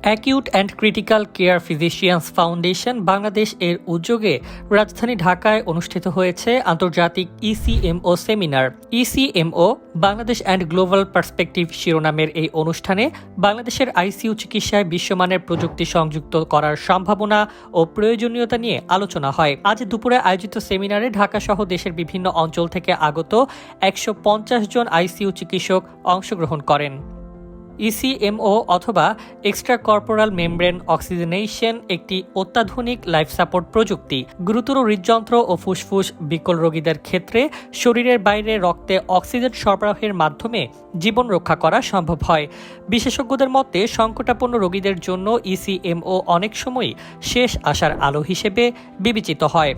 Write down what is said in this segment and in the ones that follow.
Acute and critical care physicians foundation Bangladesh এর উদ্যোগে রাজধানী ঢাকায় অনুষ্ঠিত হয়েছে আন্তর্জাতিক ECMO seminar. ECMO Bangladesh and global perspective শিরোনামের এই অনুষ্ঠানে বাংলাদেশের আইসিইউ চিকিৎসায় বিশ্বমানের প্রযুক্তি সংযুক্ত করার সম্ভাবনা ও প্রয়োজনীয়তা নিয়ে আলোচনা হয়। আজ দুপুরে আয়োজিত সেমিনারে ঢাকাসহ দেশের বিভিন্ন অঞ্চল থেকে আগত 150 জন আইসিইউ চিকিৎসক অংশগ্রহণ করেন। ইসিএমও অথবা এক্সট্রা কর্পোরাল মেমব্রেন অক্সিজেনেশন একটি অত্যাধুনিক লাইফ সাপোর্ট প্রযুক্তি। গুরুতর হৃদযন্ত্র ও ফুসফুস বিকল রোগীদের ক্ষেত্রে শরীরের বাইরে রক্তে অক্সিজেন সরবরাহের মাধ্যমে জীবন রক্ষা করা সম্ভব হয়। বিশেষজ্ঞদের মতে সংকটাপন্ন রোগীদের জন্য ইসিএমও অনেক সময়ই শেষ আশার আলো হিসেবে বিবেচিত হয়।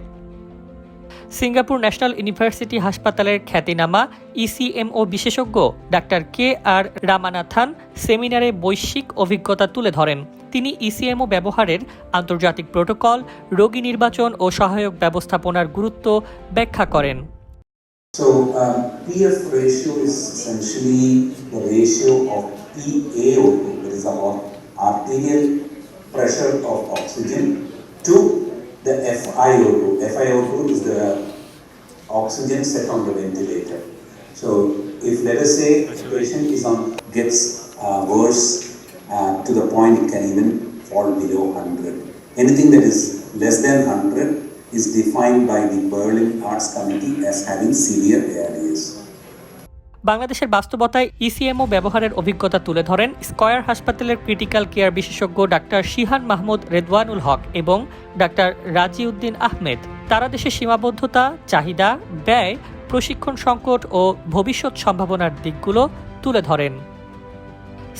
সিঙ্গাপুর ন্যাশনাল ইউনিভার্সিটি হাসপাতালের খ্যাতিনামা ইসিএমও বিশেষজ্ঞ ডাক্তার কে.আর. রামানাথান সেমিনারে বৈশ্বিক অভিজ্ঞতা তুলে ধরেন। তিনি ইসিএমও ব্যবহারের আন্তর্জাতিক প্রোটোকল, রোগী নির্বাচন ও সহায়ক ব্যবস্থাপনার গুরুত্ব ব্যাখ্যা করেন। So, PF ratio is essentially the ratio of PaO2, that is our arterial pressure of oxygen, to the FiO2. FiO2 is the oxygen set on the ventilator. So, if let us say the patient gets worse to the point it can even fall below 100. Anything that is less than 100 is defined by the Berlin Arts Committee as having severe ARDS. বাংলাদেশের বাস্তবতায় ECMO ব্যবহারের অভিজ্ঞতা তুলে ধরেন square হাসপাতালের critical care বিশেষজ্ঞ doctor শিহান Mahmud Redwanul হক এবং doctor Raziuddin Ahmed. তারা দেশের সীমাবদ্ধতা, চাহিদা, ব্যয়, প্রশিক্ষণ সংকট ও ভবিষ্যৎ সম্ভাবনার দিকগুলো তুলে ধরেন।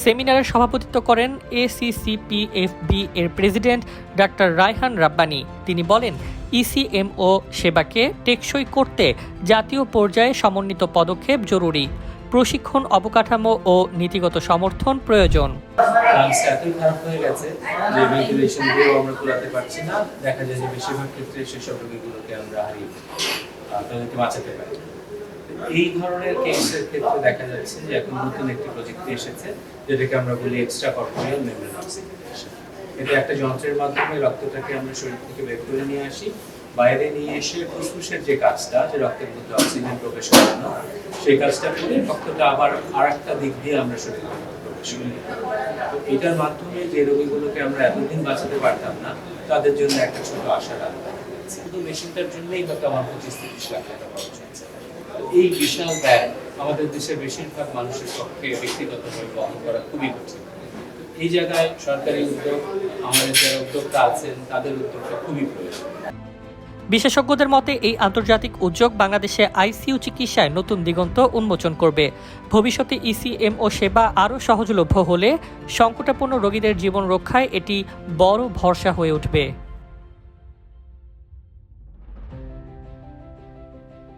সেমিনারে সভাপতিত্ব করেন এসিসিপিএফবি এর প্রেসিডেন্ট ডাক্তার রায়হান রাব্বানী। তিনি বলেন, ইসিএমও সেবাকে টেকসই করতে জাতীয় পর্যায়ে সমন্বিত পদক্ষেপ জরুরি। প্রশিক্ষণ, অবকাঠামো ও নীতিগত সমর্থন প্রয়োজন। এতই খারাপ হয়ে গেছে যে ভেন্টিলেশন দিয়েও আমরা কুলাতে পারছি না। দেখা যায় যে বেশিরভাগ ক্ষেত্রে সেসব রোগীগুলোকে আমরা হারিয়ে তাদেরকে বাঁচাতে পারি। এই ধরনের কেসের ক্ষেত্রে দেখা যাচ্ছে যে এখন নতুন একটি প্রযুক্তি এসেছে যেটাকে আমরা বলি এক্সট্রা কর্পোরিয়াল মেমব্রেন অক্সিজেনেশন। এটা একটা যন্ত্রের মাধ্যমে রক্তটাকে আমরা শরীর থেকে বের করে নিয়ে আসি, বাইরে নিয়ে এসে ফুসফুসের যে কাজটা, যে রক্তের মধ্যে অক্সিজেন প্রবেশ করানো, সেই কাজটা করে রক্তটা আবার আর একটা দিক দিয়ে আমরা শরীরের মধ্যে প্রবেশ করি। এটার মাধ্যমে যে রোগীগুলোকে আমরা এতদিন বাঁচাতে পারতাম না তাদের জন্য একটা ছোট আশার আলো আছে। শুধু মেশিনটার জন্যই হয়তো আমার 25-30 লাখ টাকা খরচ হচ্ছে। এই বিশাল ব্যয় আমাদের দেশের বেশিরভাগ মানুষের পক্ষে ব্যক্তিগতভাবে বহন করা খুবই কঠিন। এই জায়গায় সরকারি উদ্যোগ, আমাদের যারা উদ্যোক্তা আছেন তাদের উদ্যোগটা খুবই প্রয়োজন। বিশেষজ্ঞদের মতে এই আন্তর্জাতিক উদ্যোগ বাংলাদেশে আইসিইউ চিকিৎসায় নতুন দিগন্ত উন্মোচন করবে। ভবিষ্যতে ইসিএমও সেবা আরও সহজলভ্য হলে সংকটাপন্ন রোগীদের জীবন রক্ষায় এটি বড় ভরসা হয়ে উঠবে।